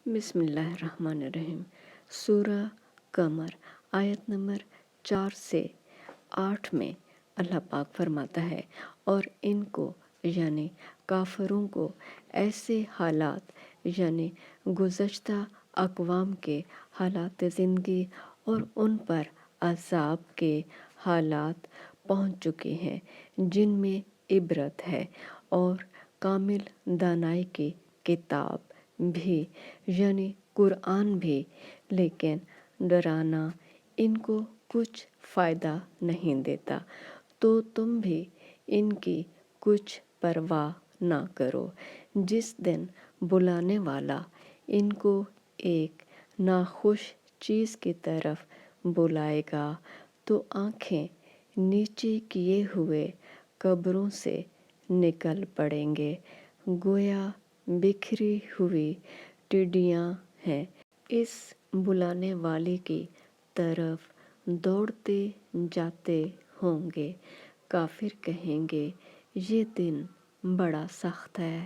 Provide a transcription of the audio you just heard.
بسم اللہ الرحمن الرحیم۔ سورہ قمر آیت نمبر 4 سے 8 میں اللہ پاک فرماتا ہے، اور ان کو یعنی کافروں کو ایسے حالات یعنی گزشتہ اقوام کے حالات زندگی اور ان پر عذاب کے حالات پہنچ چکے ہیں جن میں عبرت ہے، اور کامل دانائی کی کتاب بھی یعنی قرآن بھی، لیکن ڈرانا ان کو کچھ فائدہ نہیں دیتا، تو تم بھی ان کی کچھ پرواہ نہ کرو۔ جس دن بلانے والا ان کو ایک ناخوش چیز کی طرف بلائے گا تو آنکھیں نیچے کیے ہوئے قبروں سے نکل پڑیں گے، گویا بکھری ہوئی ٹڈیاں ہیں۔ اس بلانے والے کی طرف دوڑتے جاتے ہوں گے۔ کافر کہیں گے یہ دن بڑا سخت ہے۔